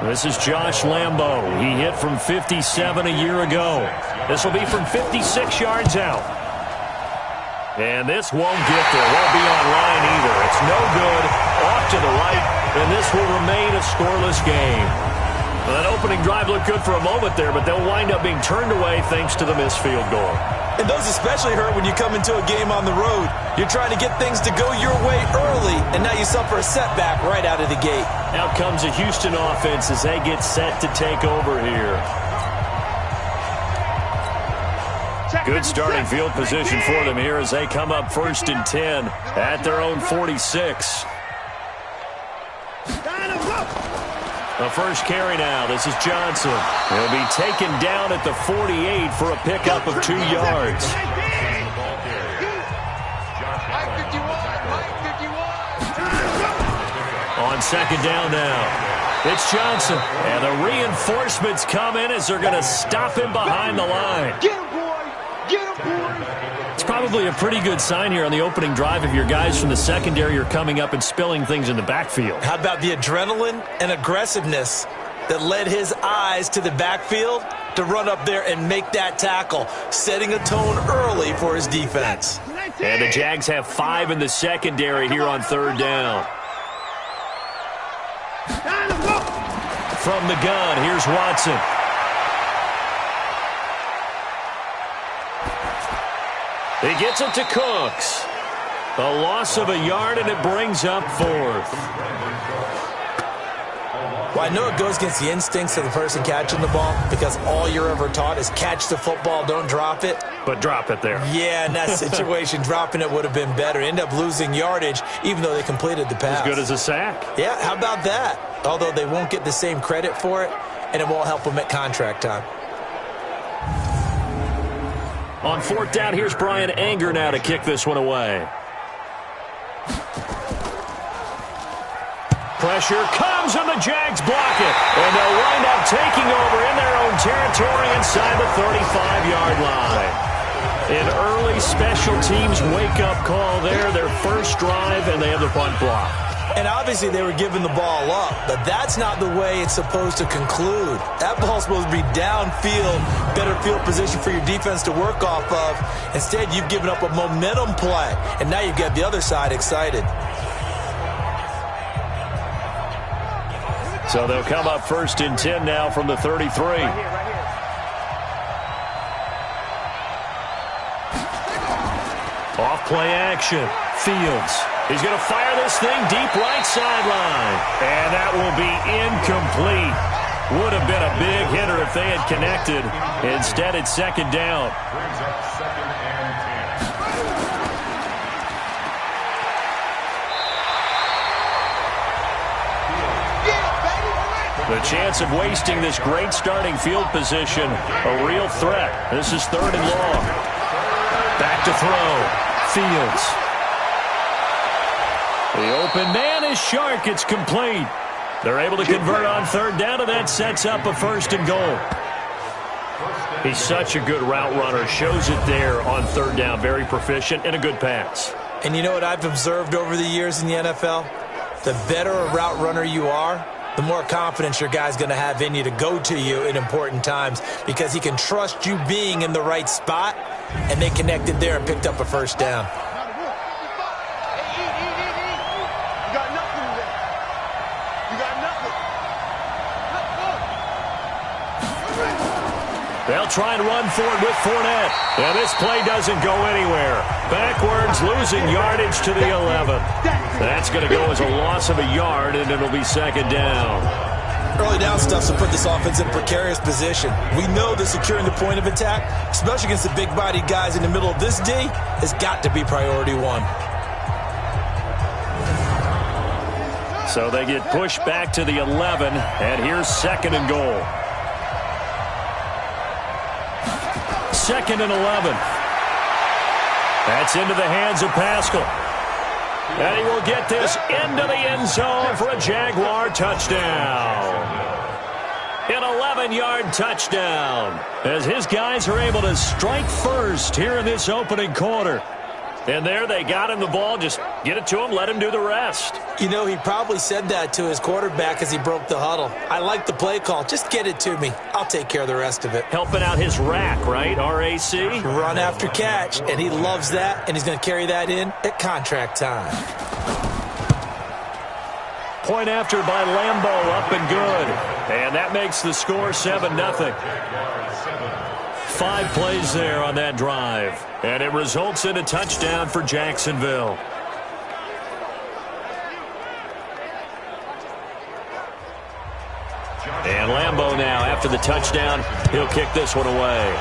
This is Josh Lambo. He hit from 57 a year ago. This will be from 56 yards out. And this won't get there. Won't be on line either. It's no good. Off to the right. And this will remain a scoreless game. Well, that opening drive looked good for a moment there, but they'll wind up being turned away thanks to the missed field goal. And those especially hurt when you come into a game on the road. You're trying to get things to go your way early, and now you suffer a setback right out of the gate. Out comes a Houston offense as they get set to take over here. Good starting field position for them here as they come up 1st and 10 at their own 46. The first carry now. This is Johnson. He'll be taken down at the 48 for a pickup of 2 yards. On 2nd down now. It's Johnson. And the reinforcements come in as they're going to stop him behind the line. It's probably a pretty good sign here on the opening drive if your guys from the secondary are coming up and spilling things in the backfield. How about the adrenaline and aggressiveness that led his eyes to the backfield to run up there and make that tackle, setting a tone early for his defense. And the Jags have 5 in the secondary here on 3rd down. From the gun, here's Watson. He gets it to Cooks. A loss of a yard, and it brings up 4th. Well, I know it goes against the instincts of the person catching the ball because all you're ever taught is catch the football, don't drop it. But drop it there. Yeah, in that situation, dropping it would have been better. End up losing yardage, even though they completed the pass. As good as a sack. Yeah, how about that? Although they won't get the same credit for it, and it won't help them at contract time. On 4th down, here's Brian Anger now to kick this one away. Pressure comes, and the Jags block it. And they'll wind up taking over in their own territory inside the 35-yard line. An early special teams wake-up call there, their first drive, and they have the punt block. And obviously they were giving the ball up, but that's not the way it's supposed to conclude. That ball's supposed to be downfield, better field position for your defense to work off of. Instead, you've given up a momentum play, and now you've got the other side excited. So they'll come up 1st and 10 now from the 33. Off play action. Fields. He's going to fire this thing deep right sideline. And that will be incomplete. Would have been a big hitter if they had connected. Instead, it's 2nd down. The chance of wasting this great starting field position, a real threat. This is 3rd and long. Back to throw. Fields. The open man is Shark. It's complete. They're able to convert on 3rd down, and that sets up a 1st and goal. He's such a good route runner. Shows it there on 3rd down. Very proficient and a good pass. And you know what I've observed over the years in the NFL? The better a route runner you are, the more confidence your guy's going to have in you to go to you in important times because he can trust you being in the right spot, and they connected there and picked up a 1st down. They'll try and run for it with Fournette. And this play doesn't go anywhere. Backwards, losing yardage to the 11. That's going to go as a loss of a yard, and it'll be 2nd down. Early down stuff to put this offense in a precarious position. We know that securing the point of attack, especially against the big-bodied guys in the middle of this D, has got to be priority 1. So they get pushed back to the 11, and here's 2nd and goal. 2nd and 11. That's into the hands of Pascal. And he will get this into the end zone for a Jaguar touchdown. An 11-yard touchdown as his guys are able to strike first here in this opening quarter. And there they got him the ball. Just get it to him, let him do the rest. You know, he probably said that to his quarterback as he broke the huddle. I like the play call. Just get it to me. I'll take care of the rest of it. Helping out his rack, right? RAC? Run after catch, and he loves that, and he's going to carry that in at contract time. Point after by Lambeau, up and good. And that makes the score 7-0. 5 plays there on that drive. And it results in a touchdown for Jacksonville. And Lambeau now, after the touchdown, he'll kick this one away.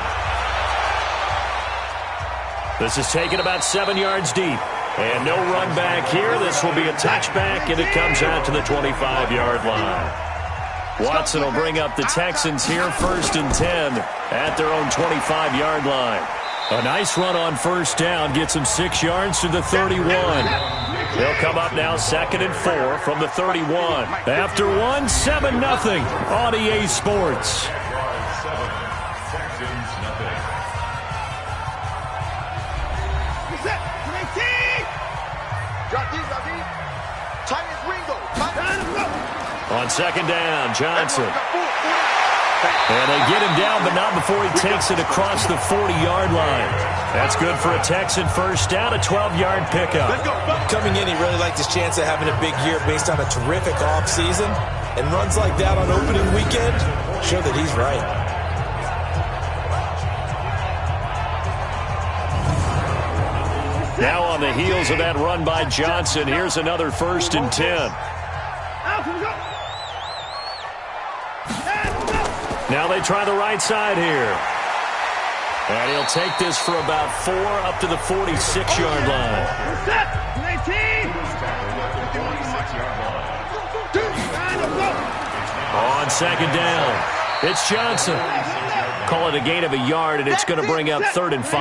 This is taken about 7 yards deep. And no run back here. This will be a touchback, and it comes out to the 25-yard line. Watson will bring up the Texans here, 1st and 10 at their own 25-yard line. A nice run on 1st down gets him 6 yards to the 31. They'll come up now 2nd and 4 from the 31. After 1, 7-0 on EA Sports. On 2nd down, Johnson. And they get him down, but not before he takes it across the 40-yard line. That's good for a Texan 1st down, a 12-yard pickup. Coming in, he really liked his chance of having a big year based on a terrific offseason. And runs like that on opening weekend show that he's right. Now on the heels of that run by Johnson, here's another 1st and 10. Now they try the right side here. And he'll take this for about 4 up to the 46-yard line. On 2nd down, it's Johnson. Call it a gain of a yard, and it's going to bring up 3rd and 5.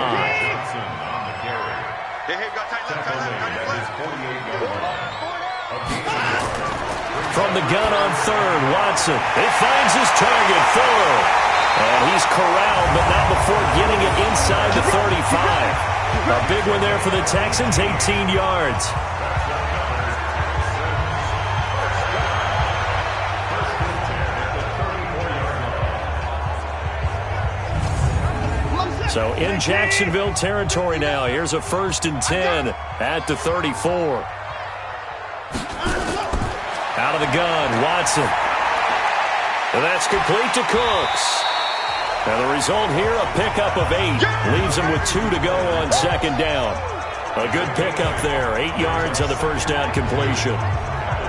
From the gun on 3rd, Watson. It finds his target, Fuller. And he's corralled, but not before getting it inside the 35. A big one there for the Texans, 18 yards. So in Jacksonville territory now. Here's a 1st and 10 at the 34. Out of the gun, Watson. And that's complete to Cooks. And the result here, a pickup of 8. Leaves him with 2 to go on 2nd down. A good pickup there. 8 yards on the 1st down completion.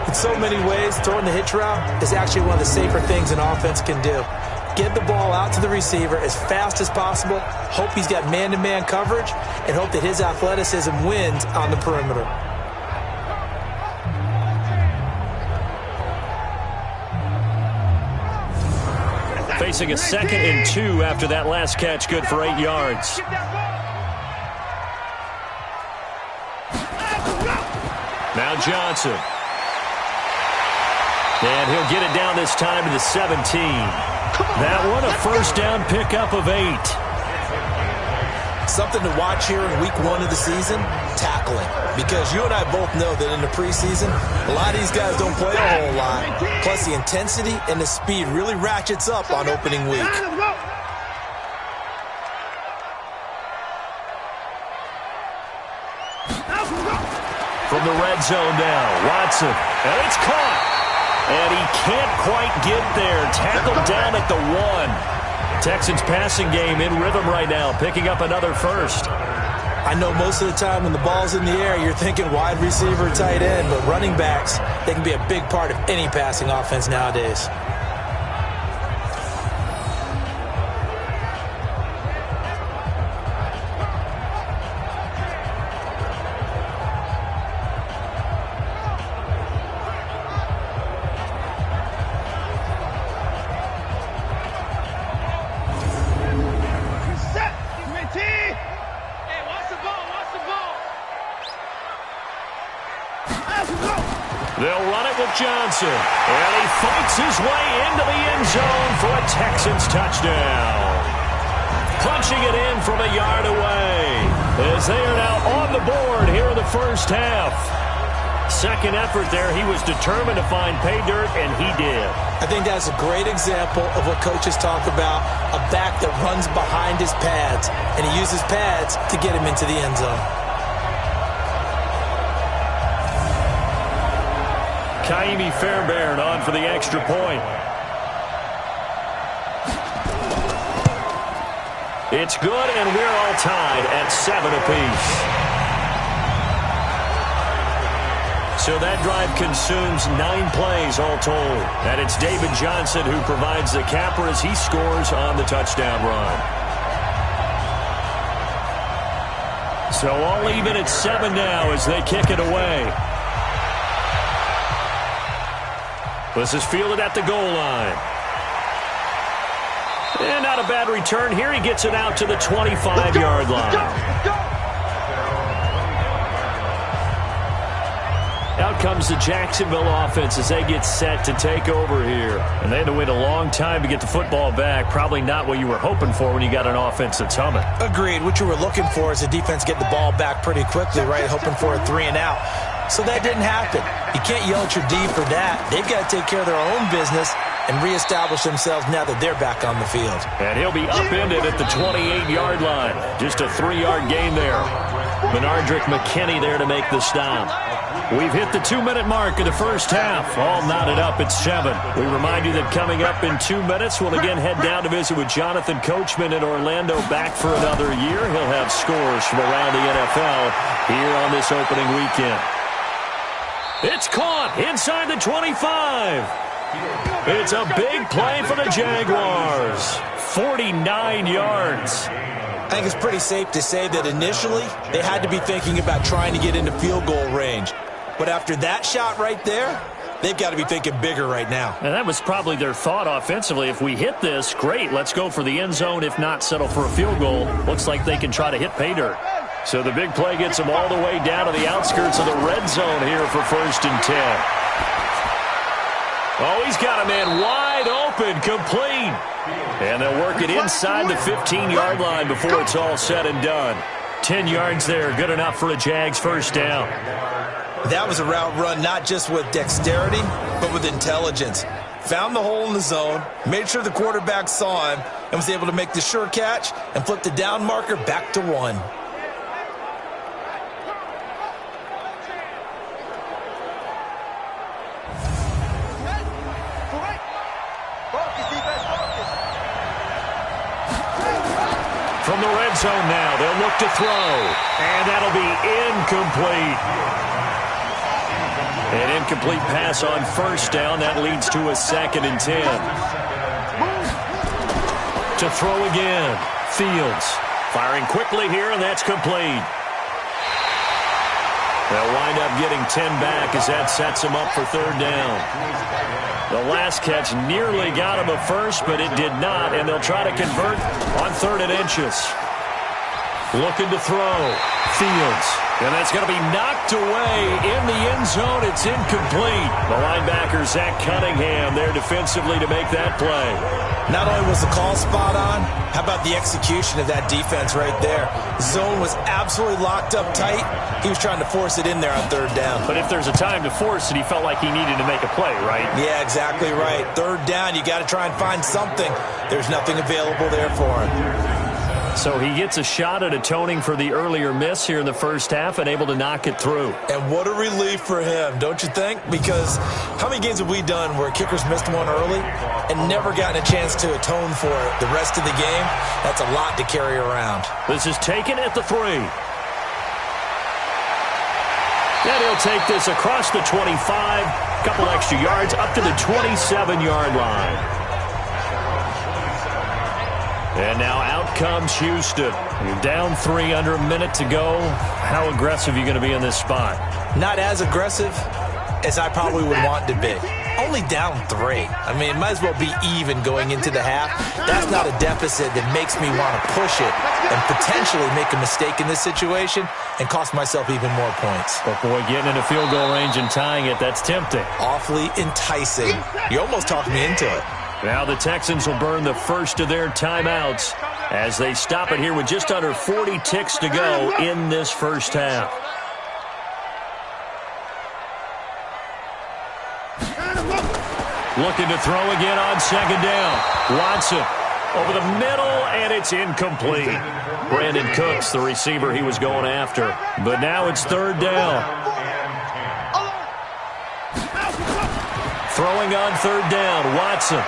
In so many ways, throwing the hitch route is actually one of the safer things an offense can do. Get the ball out to the receiver as fast as possible, hope he's got man-to-man coverage, and hope that his athleticism wins on the perimeter. Facing a 2nd and 2 after that last catch, good for 8 yards. Now Johnson. And he'll get it down this time to the 17. That one, a 1st down pickup of 8. Something to watch here in week 1 of the season, tackling. Because you and I both know that in the preseason, a lot of these guys don't play a whole lot. Plus the intensity and the speed really ratchets up on opening week. From the red zone now, Watson. And it's caught. And he can't quite get there. Tackled down at the 1. Texans passing game in rhythm right now, picking up another 1st. I know most of the time when the ball's in the air, you're thinking wide receiver, tight end, but running backs, they can be a big part of any passing offense nowadays. They'll run it with Johnson. And he fights his way into the end zone for a Texans touchdown. Punching it in from a yard away. as they are now on the board here in the first half. Second effort there, he was determined to find pay dirt, and he did. I think that's a great example of what coaches talk about, a back that runs behind his pads, and he uses pads to get him into the end zone. Kaimi Fairbairn on for the extra point. It's good, and we're all tied at 7 apiece. So that drive consumes 9 plays all told. And it's David Johnson who provides the capper as he scores on the touchdown run. So all even at 7 now as they kick it away. This is fielded at the goal line. And not a bad return here. He gets it out to the 25-yard line. Out comes the Jacksonville offense as they get set to take over here. And they had to wait a long time to get the football back. Probably not what you were hoping for when you got an offense that's humming. Agreed. What you were looking for is the defense get the ball back pretty quickly, right? Hoping for a 3 and out. So that didn't happen. You can't yell at your D for that. They've got to take care of their own business and reestablish themselves now that they're back on the field. And he'll be upended at the 28-yard line. Just a 3-yard gain there. Benardrick McKinney there to make the stop. We've hit the 2-minute mark of the first half. All knotted up at 7. We remind you that coming up in 2 minutes, we'll again head down to visit with Jonathan Coachman in Orlando, back for another year. He'll have scores from around the NFL here on this opening weekend. It's caught inside the 25. It's a big play for the Jaguars. 49 yards. I think it's pretty safe to say that initially they had to be thinking about trying to get into field goal range. But after that shot right there, they've got to be thinking bigger right now. And that was probably their thought offensively. If we hit this, great, let's go for the end zone. If not, settle for a field goal. Looks like they can try to hit pay dirt. So the big play gets them all the way down to the outskirts of the red zone here for 1st and 10. Oh, he's got a man wide open, complete. And they'll work it inside the 15-yard line before it's all said and done. 10 yards there, good enough for a Jags first down. That was a route run not just with dexterity, but with intelligence. Found the hole in the zone, made sure the quarterback saw him, and was able to make the sure catch and flip the down marker back to 1. From the red zone now, they'll look to throw, and that'll be incomplete. An incomplete pass on first down. That leads to a 2nd and 10. To throw again. Fields firing quickly here, and that's complete. They'll wind up getting 10 back as that sets them up for 3rd down. The last catch nearly got him a first, but it did not, and they'll try to convert on 3rd and inches. Looking to throw. Fields. And that's going to be knocked away in the end zone. It's incomplete. The linebacker, Zach Cunningham, there defensively to make that play. Not only was the call spot on, how about the execution of that defense right there? Zone was absolutely locked up tight. He was trying to force it in there on 3rd down. But if there's a time to force it, he felt like he needed to make a play, right? Yeah, exactly right. 3rd down, you got to try and find something. There's nothing available there for him. So he gets a shot at atoning for the earlier miss here in the first half and able to knock it through. And what a relief for him, don't you think? Because how many games have we done where kickers missed one early and never gotten a chance to atone for it the rest of the game? That's a lot to carry around. This is taken at the 3. And he'll take this across the 25, a couple extra yards up to the 27-yard line. And now out comes Houston. You're down 3 under a minute to go. How aggressive are you going to be in this spot? Not as aggressive as I probably would want to be. Only down 3. I mean, it might as well be even going into the half. That's not a deficit that makes me want to push it and potentially make a mistake in this situation and cost myself even more points. But boy, getting into field goal range and tying it, that's tempting. Awfully enticing. You almost talked me into it. Now the Texans will burn the first of their timeouts as they stop it here with just under 40 ticks to go in this first half. Looking to throw again on second down. Watson over the middle, and it's incomplete. Brandon Cooks, the receiver he was going after. But now it's third down. Throwing on third down, Watson.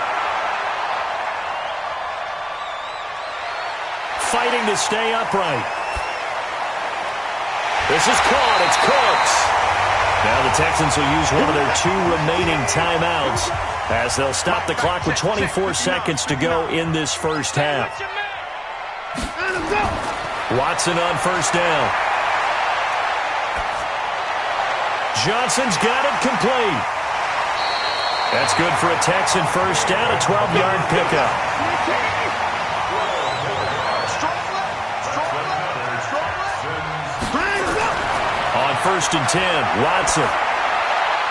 Fighting to stay upright. This is caught. It's Cooks. Now the Texans will use one of their 2 remaining timeouts as they'll stop the clock with 24 seconds to go in this first half. Watson on first down. Johnson's got it complete. That's good for a Texan first down, a 12-yard pickup. On first and 10, Watson.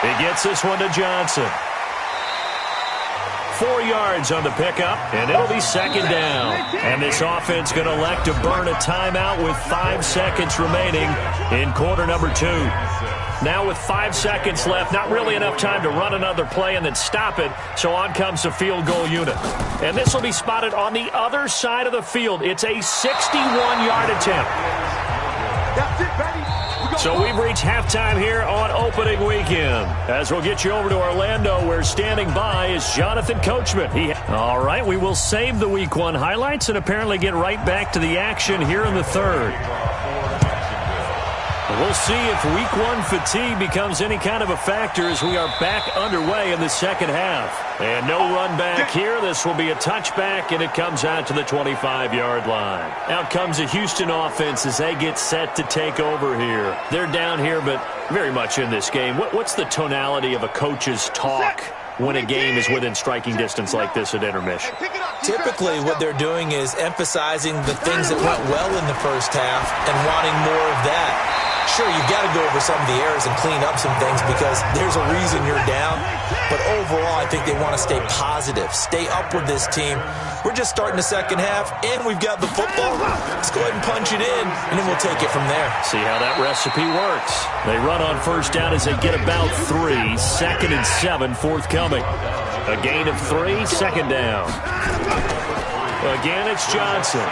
He gets this one to Johnson. 4 yards on the pickup, and it'll be second down. And this offense going to elect to burn a timeout with 5 seconds remaining in quarter number 2. Now with 5 seconds left, not really enough time to run another play and then stop it, so on comes the field goal unit. And this will be spotted on the other side of the field. It's a 61-yard attempt. That's it, baby. So we've reached halftime here on opening weekend. As we'll get you over to Orlando, where standing by is Jonathan Coachman. All right, we will save the Week 1 highlights and apparently get right back to the action here in the third. We'll see if Week 1 fatigue becomes any kind of a factor as we are back underway in the second half. And no run back here. This will be a touchback, and it comes out to the 25-yard line. Out comes the Houston offense as they get set to take over here. They're down here, but very much in this game. What's the tonality of a coach's talk when a game is within striking distance like this at intermission? Typically, what they're doing is emphasizing the things that went well in the first half and wanting more of that. Sure, you've got to go over some of the errors and clean up some things because there's a reason you're down. But overall, I think they want to stay positive, stay up with this team. We're just starting the second half, and we've got the football. Let's go ahead and punch it in, and then we'll take it from there. See how that recipe works. They run on first down as they get about 3. Second and 7 forthcoming. A gain of 3, second down. Again, it's Johnson.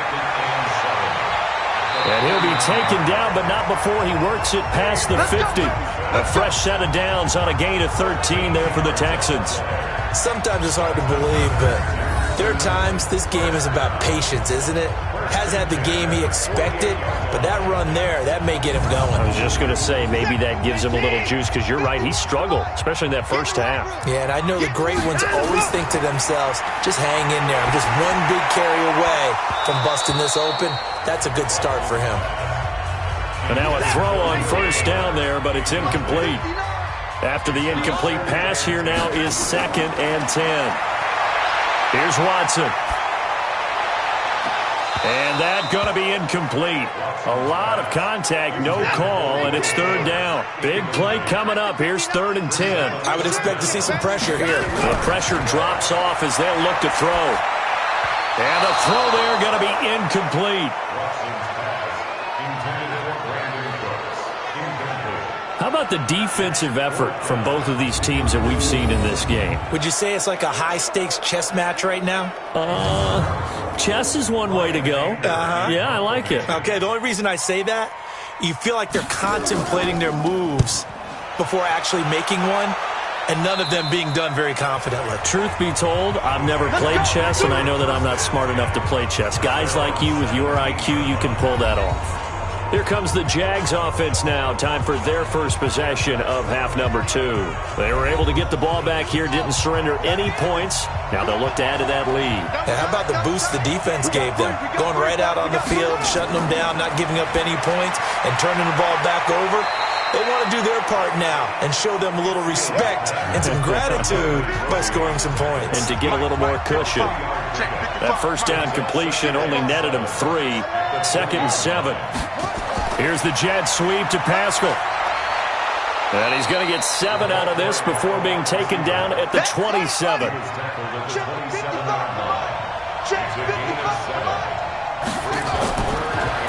And he'll be taken down, but not before he works it past the 50. A fresh set of downs on a gain of 13 there for the Texans. Sometimes it's hard to believe, but there are times this game is about patience, isn't it? Hasn't had the game he expected, but that run there, that may get him going. I was just going to say, maybe that gives him a little juice, because you're right, he struggled, especially in that first half. Yeah, and I know the great ones always think to themselves, just hang in there. I'm just one big carry away from busting this open. That's a good start for him. And now a throw on first down there, but it's incomplete. After the incomplete pass, here now is second and 10. Here's Watson. And that's going to be incomplete. A lot of contact, no call, and it's third down. Big play coming up. Here's third and 10. I would expect to see some pressure here. The pressure drops off as they'll look to throw. And the throw there going to be incomplete. How about the defensive effort from both of these teams that we've seen in this game? Would you say it's like a high-stakes chess match right now? Chess is one way to go. Yeah, I like it. Okay, the only reason I say that, you feel like they're contemplating their moves before actually making one, and none of them being done very confidently. Truth be told, I've never played chess, and I know that I'm not smart enough to play chess. Guys like you with your IQ, you can pull that off. Here comes the Jags offense now. Time for their first possession of half number 2. They were able to get the ball back here, didn't surrender any points. Now they'll look to add to that lead. And how about the boost the defense gave them? Going right out on the field, shutting them down, not giving up any points, and turning the ball back over. They want to do their part now and show them a little respect and some gratitude by scoring some points. And to get a little more cushion. That first down completion only netted him 3. Second and 7. Here's the jet sweep to Pascal. And he's going to get 7 out of this before being taken down at the 27.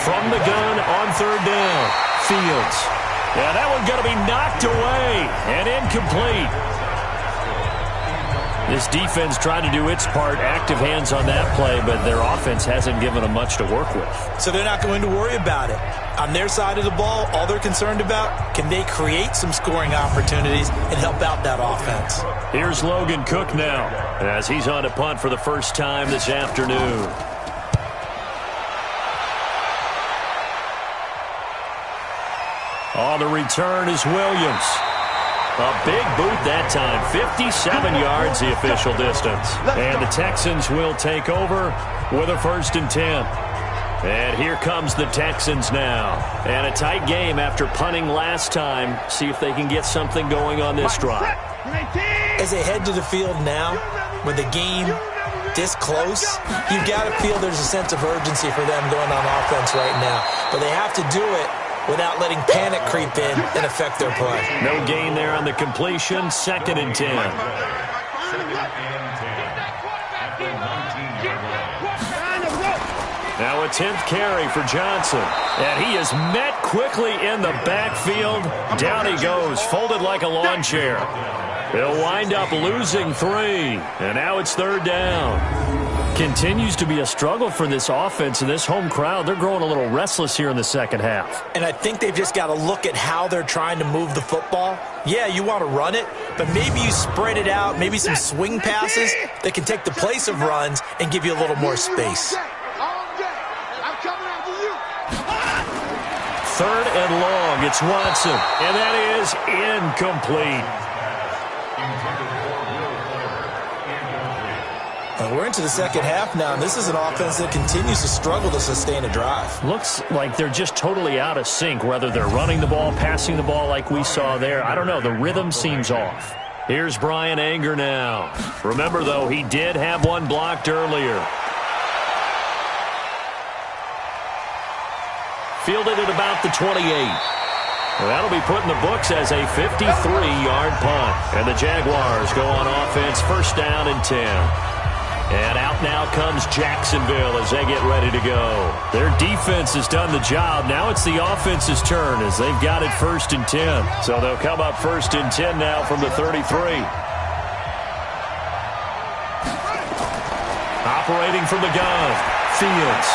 From the gun on third down, Fields. Yeah, that one going to be knocked away and incomplete. This defense trying to do its part, active hands on that play, but their offense hasn't given them much to work with. So they're not going to worry about it. On their side of the ball, all they're concerned about, can they create some scoring opportunities and help out that offense? Here's Logan Cook now, as he's on to punt for the first time this afternoon. On the return is Williams. A big boot that time. 57 yards the official distance. And the Texans will take over with a 1st and 10. And here comes the Texans now. And a tight game after punting last time. See if they can get something going on this drive. As they head to the field now, with the game this close, you've got to feel there's a sense of urgency for them going on offense right now. But they have to do it without letting panic creep in and affect their play. No gain there on the completion. 2nd and 10. Now a 10th carry for Johnson. And he is met quickly in the backfield. Down he goes, folded like a lawn chair. He'll wind up losing 3. And now it's 3rd down. Continues to be a struggle for this offense and this home crowd. They're growing a little restless here in the second half. And I think they've just got to look at how they're trying to move the football. Yeah, you want to run it, but maybe you spread it out, maybe some swing passes that can take the place of runs and give you a little more space. 3rd and long. It's Watson. And that is incomplete. We're into the second half now, and this is an offense that continues to struggle to sustain a drive. Looks like they're just totally out of sync, whether they're running the ball, passing the ball like we saw there. I don't know. The rhythm seems off. Here's Brian Anger now. Remember, though, he did have one blocked earlier. Fielded at about the 28. That'll be put in the books as a 53-yard punt. And the Jaguars go on offense, 1st down and 10. And out now comes Jacksonville as they get ready to go. Their defense has done the job. Now it's the offense's turn as they've got it 1st and 10. So they'll come up 1st and 10 now from the 33. Operating from the gun, Fields.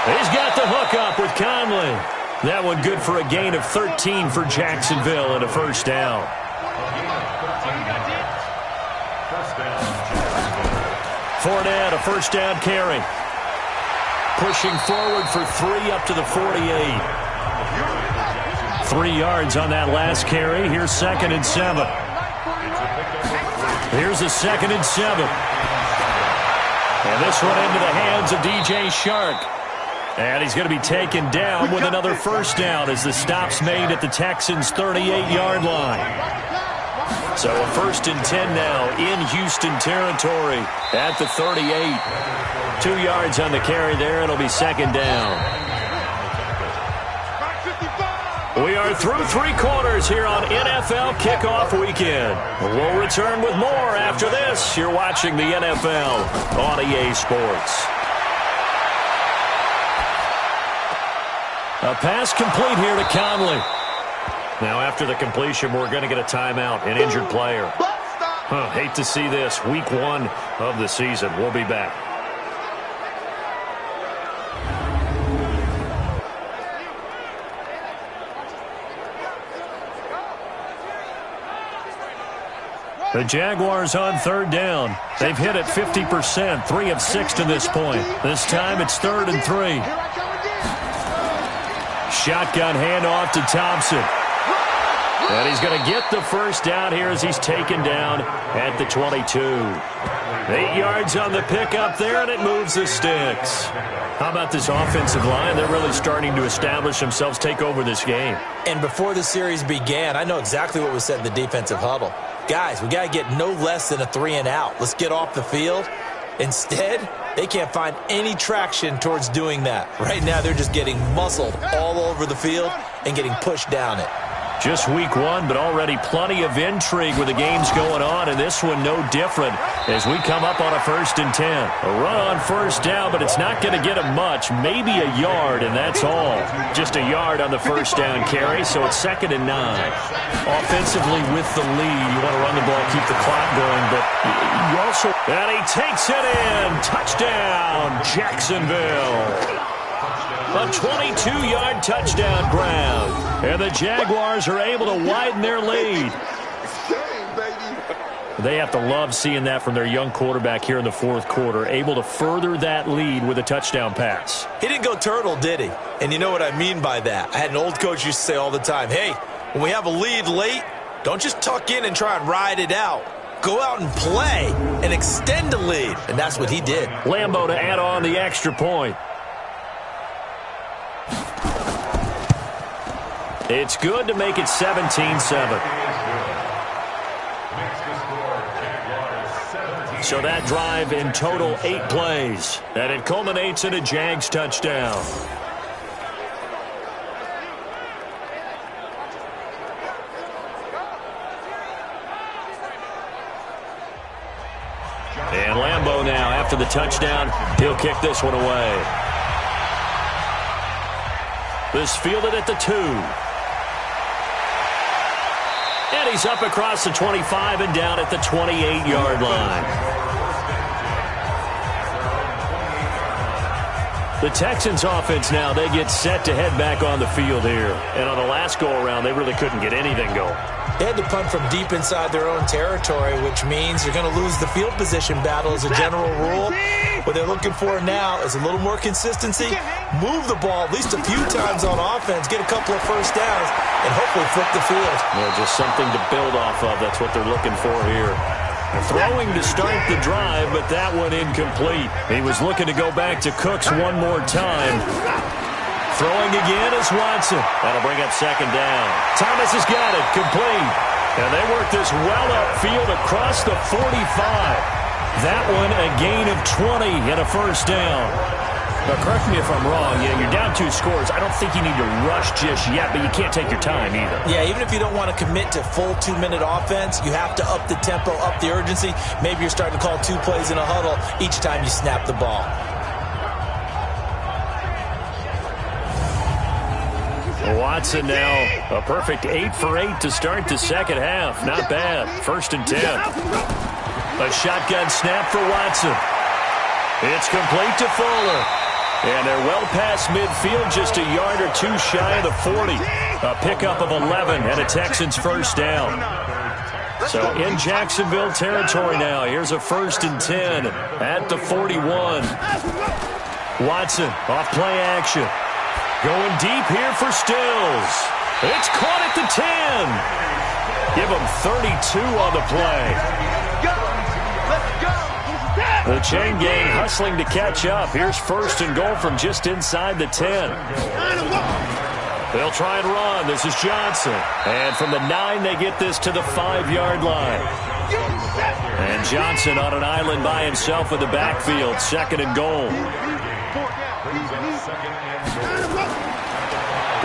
He's got the hook up with Conley. That one good for a gain of 13 for Jacksonville and a 1st down. Fournette, a 1st down carry. Pushing forward for 3 up to the 48. 3 yards on that last carry. Here's 2nd and 7. Here's a 2nd and 7. And this one into the hands of DJ Shark. And he's going to be taken down with another 1st down as the stop's made at the Texans' 38-yard line. So a 1st and 10 now in Houston territory at the 38. 2 yards on the carry there. It'll be 2nd down. We are through 3 quarters here on NFL Kickoff Weekend. We'll return with more after this. You're watching the NFL on EA Sports. A pass complete here to Conley. Now, after the completion, we're going to get a timeout, an injured player. Hate to see this. Week 1 of the season. We'll be back. The Jaguars on 3rd down. They've hit it 50%, 3 of 6 to this point. This time it's 3rd and 3. Shotgun handoff to Thompson. And he's going to get the 1st down here as he's taken down at the 22. 8 yards on the pickup there, and it moves the sticks. How about this offensive line? They're really starting to establish themselves, take over this game. And before the series began, I know exactly what was said in the defensive huddle. Guys, we got to get no less than a 3 and out. Let's get off the field. Instead, they can't find any traction towards doing that. Right now, they're just getting muscled all over the field and getting pushed down it. Just week one, but already plenty of intrigue with the games going on, and this one no different as we come up on a 1st and 10. A run on first down, but it's not going to get him much, maybe a yard, and that's all. Just a yard on the first down carry, so it's 2nd and 9. Offensively with the lead, you want to run the ball, keep the clock going, but you also... And he takes it in. Touchdown, Jacksonville. A 22-yard touchdown grab. And the Jaguars are able to widen their lead. They have to love seeing that from their young quarterback here in the 4th quarter, able to further that lead with a touchdown pass. He didn't go turtle, did he? And you know what I mean by that. I had an old coach used to say all the time, hey, when we have a lead late, don't just tuck in and try and ride it out. Go out and play and extend the lead. And that's what he did. Lambeau to add on the extra point. It's good to make it 17-7. So that drive in total 8 plays. And it culminates in a Jags touchdown. And Lambeau now, after the touchdown, he'll kick this one away. This fielded at the 2. And he's up across the 25 and down at the 28-yard line. The Texans offense now, they get set to head back on the field here. And on the last go-around, they really couldn't get anything going. They had to punt from deep inside their own territory, which means you're going to lose the field position battle as a general rule. What they're looking for now is a little more consistency, move the ball at least a few times on offense, get a couple of first downs, and hopefully flip the field. Yeah, just something to build off of. That's what they're looking for here. Throwing to start the drive, but that one incomplete. He was looking to go back to Cooks one more time. Throwing again is Watson. That'll bring up 2nd down. Thomas has got it. Complete. And they work this well upfield across the 45. That one a gain of 20 and a first down. Now, correct me if I'm wrong. Yeah, you're down 2 scores. I don't think you need to rush just yet, but you can't take your time either. Yeah, even if you don't want to commit to full 2-minute offense, you have to up the tempo, up the urgency. Maybe you're starting to call 2 plays in a huddle each time you snap the ball. Watson now a perfect 8 for 8 to start the second half. Not bad. 1st and 10. A shotgun snap for Watson. It's complete to Fuller. And they're well past midfield, just a yard or 2 shy of the 40. A pickup of 11 and a Texans first down. So in Jacksonville territory now. Here's a 1st and 10 at the 41. Watson off play action. Going deep here for Stills. It's caught at the 10. Give him 32 on the play. The chain gang hustling to catch up. Here's 1st and goal from just inside the 10. They'll try and run. This is Johnson. And from the 9, they get this to the 5-yard line. And Johnson on an island by himself in the backfield. 2nd and goal.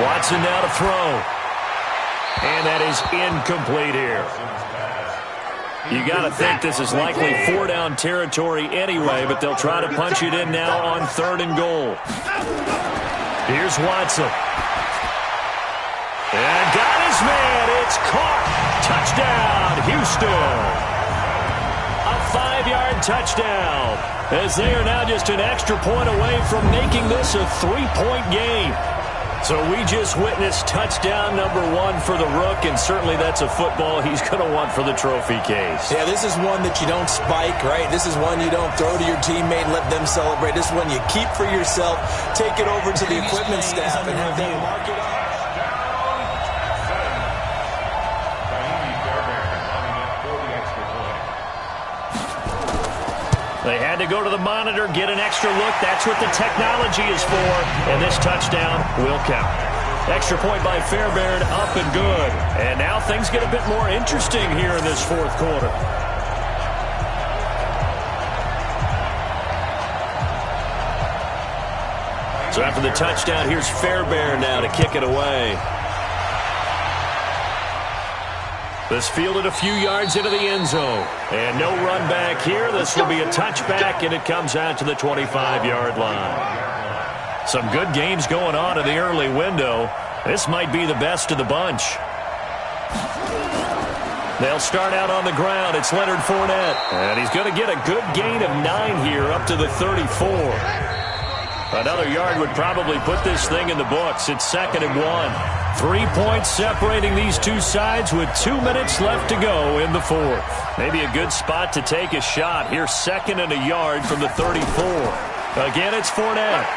Watson now to throw. And that is incomplete here. You got to think this is likely 4-down territory anyway, but they'll try to punch it in now on 3rd and goal. Here's Watson. And got his man. It's caught. Touchdown, Houston. A 5-yard touchdown, as they are now just an extra point away from making this a 3-point game. So we just witnessed touchdown number 1 for the Rook, and certainly that's a football he's going to want for the trophy case. Yeah, this is one that you don't spike, right? This is one you don't throw to your teammate and let them celebrate. This is one you keep for yourself, take it over to the equipment staff, and have them mark it up. They had to go to the monitor, get an extra look. That's what the technology is for. And this touchdown will count. Extra point by Fairbairn, up and good. And now things get a bit more interesting here in this 4th quarter. So after the touchdown, here's Fairbairn now to kick it away. This fielded a few yards into the end zone. And no run back here. This will be a touchback, and it comes out to the 25-yard line. Some good games going on in the early window. This might be the best of the bunch. They'll start out on the ground. It's Leonard Fournette. And he's going to get a good gain of 9 here up to the 34. Another yard would probably put this thing in the books. It's 2nd and 1. 3 points separating these two sides with 2 minutes left to go in the fourth. Maybe a good spot to take a shot. Here's 2nd and a yard from the 34. Again, it's Fournette.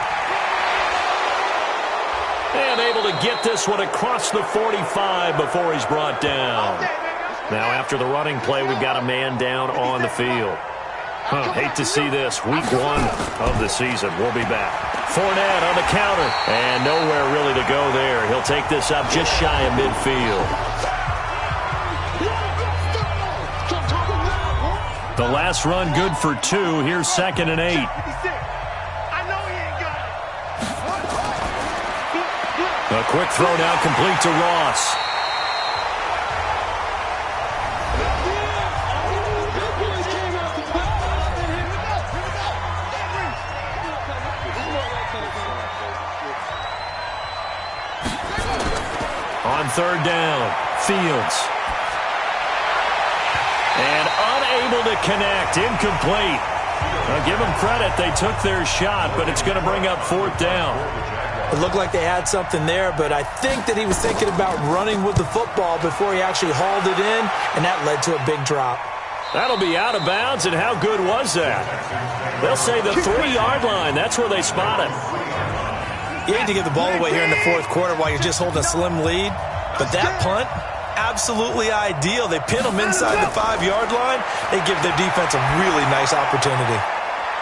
And able to get this one across the 45 before he's brought down. Now after the running play, we've got a man down on the field. Hate to see this. Week 1 of the season. We'll be back. Fournette on the counter. And nowhere really to go there. He'll take this up just shy of midfield. The last run good for 2. Here's 2nd and 8. A quick throw now complete to Ross. On 3rd down, Fields. And unable to connect, incomplete. Now give them credit, they took their shot, but it's going to bring up 4th down. It looked like they had something there, but I think that he was thinking about running with the football before he actually hauled it in, and that led to a big drop. That'll be out of bounds, and how good was that? They'll say the 3-yard line. That's where they spot it. You hate to give the ball away here in the fourth quarter while you're just holding a slim lead, but that punt, absolutely ideal. They pin them inside the 5-yard line. They give their defense a really nice opportunity.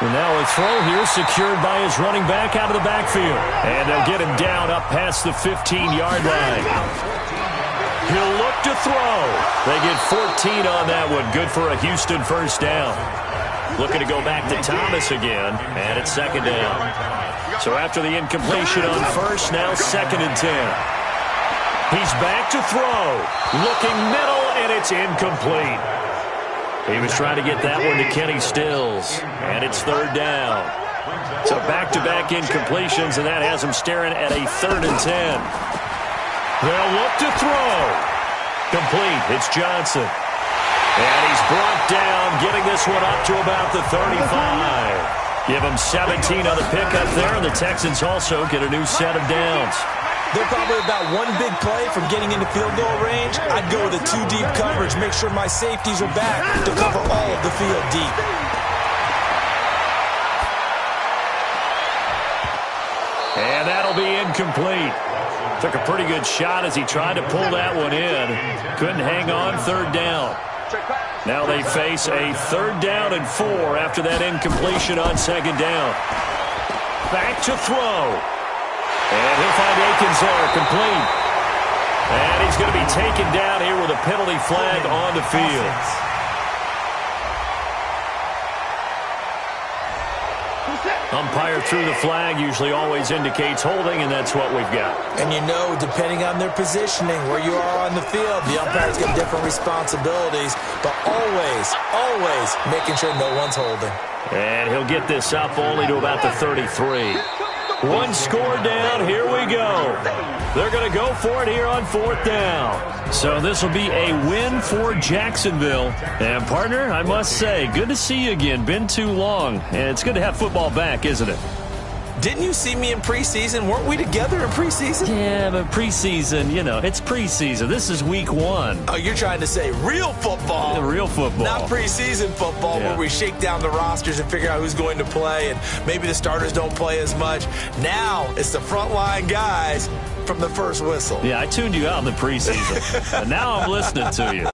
And now a throw here secured by his running back out of the backfield. And they'll get him down up past the 15-yard line. He'll look to throw. They get 14 on that one. Good for a Houston first down. Looking to go back to Thomas again, and it's 2nd down. So after the incompletion on first, now 2nd and 10. He's back to throw. Looking middle, and it's incomplete. He was trying to get that one to Kenny Stills, and it's 3rd down. So back-to-back incompletions, and that has him staring at a 3rd and 10. They'll look to throw. Complete. It's Johnson. And he's brought down, getting this one up to about the 35. Give him 17 on the pickup there, and the Texans also get a new set of downs. They're probably about one big play from getting into field goal range. I'd go with a 2-deep coverage, make sure my safeties are back to cover all of the field deep. And that'll be incomplete. Took a pretty good shot as he tried to pull that one in. Couldn't hang on, 3rd down. Now they face a 3rd down and 4 after that incompletion on 2nd down. Back to throw. And he'll find Akins there, complete. And he's going to be taken down here with a penalty flag on the field. Umpire threw the flag, usually always indicates holding, and that's what we've got. And you know, depending on their positioning, where you are on the field, the umpires get different responsibilities, but always making sure no one's holding. And he'll get this up only to about the 33. One score down, here we go. They're going to go for it here on 4th down. So this will be a win for Jacksonville. And partner, I must say, good to see you again. Been too long. And it's good to have football back, isn't it? Didn't you see me in preseason? Weren't we together in preseason? Yeah, but preseason, you know, it's preseason. This is week 1. Oh, you're trying to say real football. Real football. Not preseason football where we shake down the rosters and figure out who's going to play, and maybe the starters don't play as much. Now it's the frontline guys from the first whistle. Yeah, I tuned you out in the preseason. And now I'm listening to you.